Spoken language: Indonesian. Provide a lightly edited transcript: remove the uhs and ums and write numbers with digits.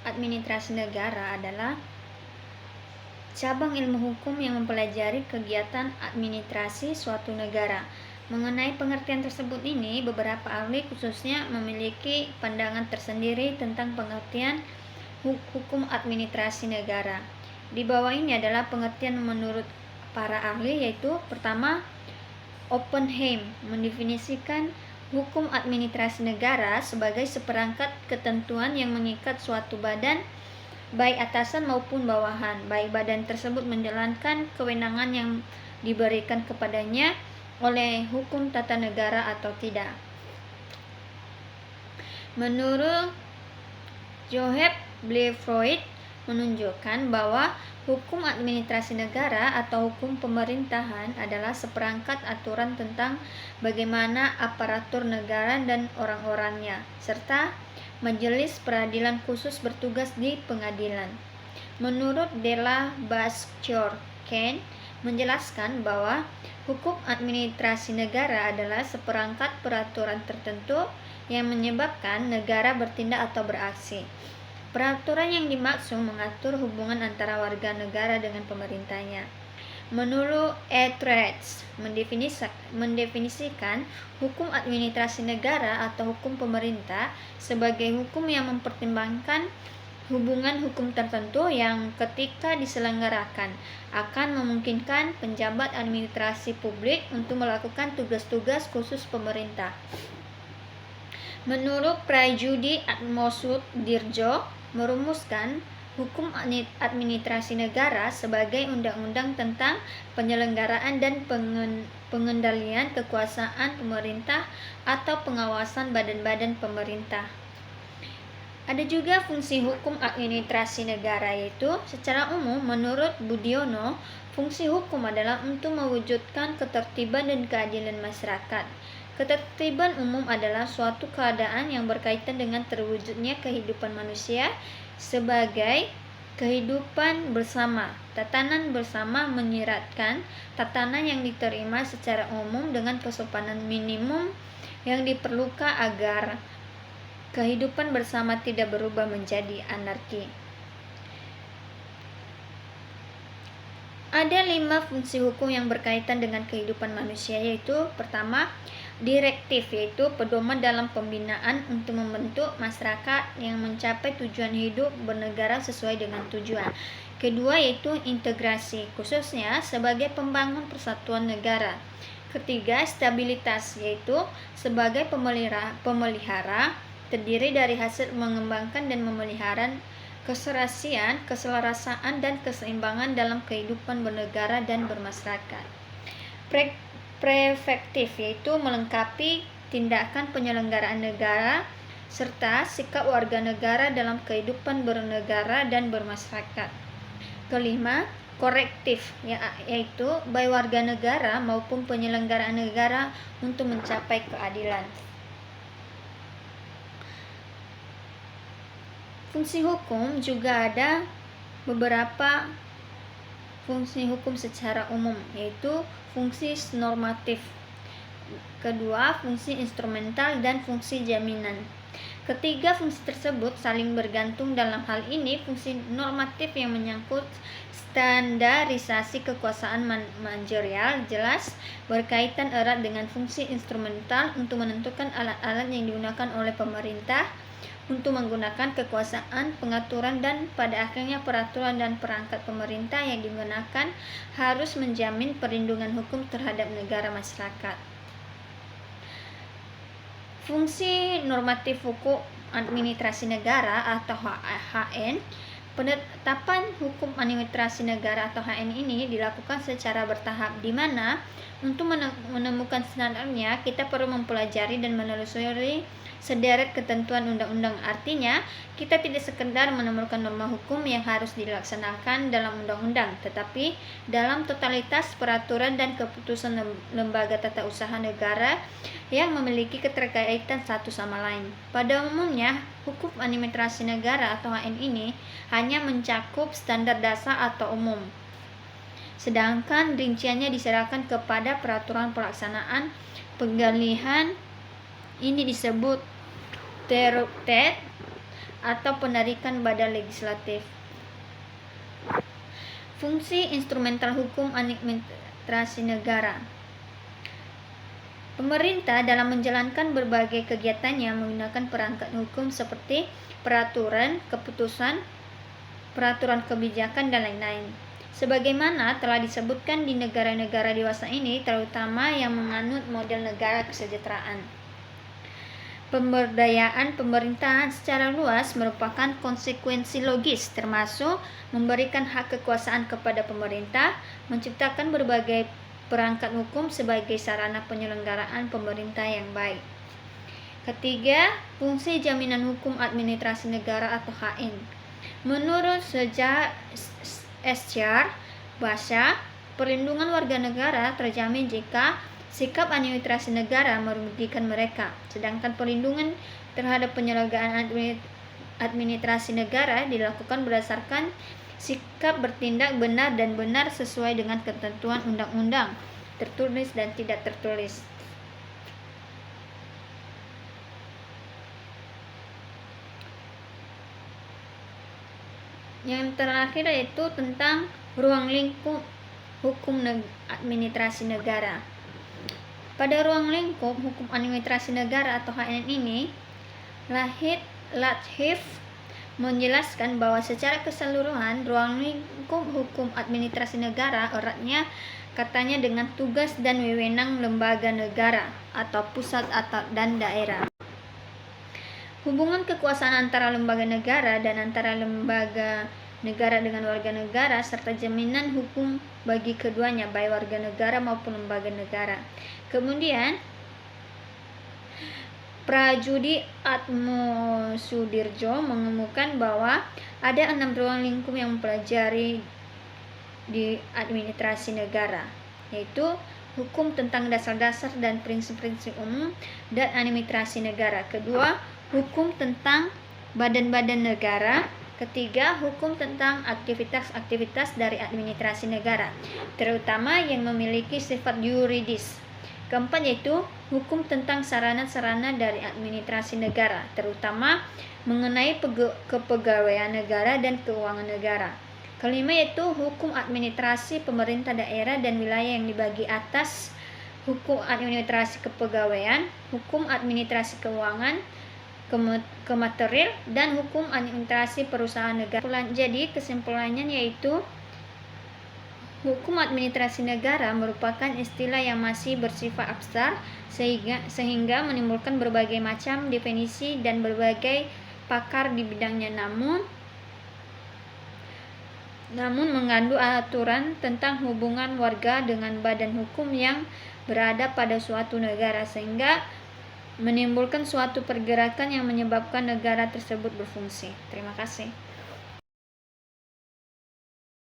administrasi negara adalah cabang ilmu hukum yang mempelajari kegiatan administrasi suatu negara. Mengenai pengertian tersebut ini, beberapa ahli khususnya memiliki pandangan tersendiri tentang pengertian hukum administrasi negara. Di bawah ini adalah pengertian menurut para ahli, yaitu pertama, Oppenheim mendefinisikan hukum administrasi negara sebagai seperangkat ketentuan yang mengikat suatu badan, baik atasan maupun bawahan, baik badan tersebut menjalankan kewenangan yang diberikan kepadanya oleh hukum tata negara atau tidak. Menurut Joseph Blefroid menunjukkan bahwa hukum administrasi negara atau hukum pemerintahan adalah seperangkat aturan tentang bagaimana aparatur negara dan orang-orangnya, serta majelis peradilan khusus bertugas di pengadilan. Menurut Della Baschor-Ken menjelaskan bahwa hukum administrasi negara adalah seperangkat peraturan tertentu yang menyebabkan negara bertindak atau beraksi. Peraturan yang dimaksud mengatur hubungan antara warga negara dengan pemerintahnya. Menurut Etheredge mendefinisikan hukum administrasi negara atau hukum pemerintah sebagai hukum yang mempertimbangkan hubungan hukum tertentu yang ketika diselenggarakan akan memungkinkan penjabat administrasi publik untuk melakukan tugas-tugas khusus pemerintah. Menurut Prayudhi Atmosuddirjo merumuskan hukum administrasi negara sebagai undang-undang tentang penyelenggaraan dan pengendalian kekuasaan pemerintah atau pengawasan badan-badan pemerintah. Ada juga fungsi hukum administrasi negara, yaitu secara umum menurut Budiono, fungsi hukum adalah untuk mewujudkan ketertiban dan keadilan masyarakat. Ketertiban umum adalah suatu keadaan yang berkaitan dengan terwujudnya kehidupan manusia sebagai kehidupan bersama. Tatanan bersama menyiratkan tatanan yang diterima secara umum dengan kesopanan minimum yang diperlukan agar kehidupan bersama tidak berubah menjadi anarki. Ada 5 fungsi hukum yang berkaitan dengan kehidupan manusia, yaitu pertama, direktif, yaitu pedoman dalam pembinaan untuk membentuk masyarakat yang mencapai tujuan hidup bernegara sesuai dengan tujuan. Kedua, yaitu integrasi, khususnya sebagai pembangun persatuan negara. Ketiga, stabilitas, yaitu sebagai pemelihara terdiri dari hasil mengembangkan dan memelihara keserasian, keselarasaan, dan keseimbangan dalam kehidupan bernegara dan bermasyarakat. Preventif, yaitu melengkapi tindakan penyelenggaraan negara serta sikap warga negara dalam kehidupan bernegara dan bermasyarakat. Kelima, korektif, yaitu baik warga negara maupun penyelenggaraan negara untuk mencapai keadilan. Fungsi hukum juga ada beberapa fungsi hukum secara umum, yaitu fungsi normatif. Kedua, fungsi instrumental dan fungsi jaminan. Ketiga fungsi tersebut saling bergantung. Dalam hal ini, fungsi normatif yang menyangkut standarisasi kekuasaan manajerial jelas berkaitan erat dengan fungsi instrumental untuk menentukan alat-alat yang digunakan oleh pemerintah untuk menggunakan kekuasaan, pengaturan, dan pada akhirnya peraturan dan perangkat pemerintah yang digunakan harus menjamin perlindungan hukum terhadap negara masyarakat. Fungsi normatif hukum administrasi negara atau HN. Penetapan hukum administrasi negara atau HN ini dilakukan secara bertahap, di mana untuk menemukan standarnya kita perlu mempelajari dan menelusuri sederet ketentuan undang-undang. Artinya, kita tidak sekedar menemukan norma hukum yang harus dilaksanakan dalam undang-undang, tetapi dalam totalitas peraturan dan keputusan lembaga tata usaha negara yang memiliki keterkaitan satu sama lain. Pada umumnya, hukum administrasi negara atau HN ini hanya mencakup standar dasar atau umum, sedangkan rinciannya diserahkan kepada peraturan pelaksanaan. Penggalian ini disebut terupdate atau penarikan badan legislatif. Fungsi instrumental hukum administrasi negara. Pemerintah dalam menjalankan berbagai kegiatannya menggunakan perangkat hukum seperti peraturan, keputusan, peraturan kebijakan, dan lain-lain. Sebagaimana telah disebutkan di negara-negara dewasa ini, terutama yang menganut model negara kesejahteraan. Pemberdayaan pemerintahan secara luas merupakan konsekuensi logis, termasuk memberikan hak kekuasaan kepada pemerintah, menciptakan berbagai perangkat hukum sebagai sarana penyelenggaraan pemerintah yang baik. Ketiga, fungsi jaminan hukum administrasi negara atau HN. Menurut sejak SCR, bahasa perlindungan warga negara terjamin jika sikap administrasi negara merugikan mereka, sedangkan perlindungan terhadap penyelenggaraan administrasi negara dilakukan berdasarkan sikap bertindak benar dan benar sesuai dengan ketentuan undang-undang, tertulis dan tidak tertulis. Yang terakhir yaitu tentang ruang lingkup hukum administrasi negara. Pada ruang lingkup hukum administrasi negara atau HN ini, Latif menjelaskan bahwa secara keseluruhan ruang lingkup hukum administrasi negara eratnya katanya dengan tugas dan wewenang lembaga negara atau pusat dan daerah. Hubungan kekuasaan antara lembaga negara dan antara lembaga negara dengan warga negara serta jaminan hukum bagi keduanya baik warga negara maupun lembaga negara. Kemudian Prajudi Atmosudirjo mengemukakan bahwa ada 6 ruang lingkup yang mempelajari di administrasi negara, yaitu hukum tentang dasar-dasar dan prinsip-prinsip umum dan administrasi negara. Kedua, hukum tentang badan-badan negara. Ketiga, hukum tentang aktivitas-aktivitas dari administrasi negara, terutama yang memiliki sifat yuridis. Keempat yaitu hukum tentang sarana-sarana dari administrasi negara, terutama mengenai kepegawaian negara dan keuangan negara. Kelima yaitu hukum administrasi pemerintah daerah dan wilayah yang dibagi atas hukum administrasi kepegawaian, hukum administrasi keuangan, kematerial, dan hukum administrasi perusahaan negara. Jadi kesimpulannya yaitu hukum administrasi negara merupakan istilah yang masih bersifat abstrak sehingga menimbulkan berbagai macam definisi dan berbagai pakar di bidangnya, namun mengandung aturan tentang hubungan warga dengan badan hukum yang berada pada suatu negara sehingga menimbulkan suatu pergerakan yang menyebabkan negara tersebut berfungsi. Terima kasih.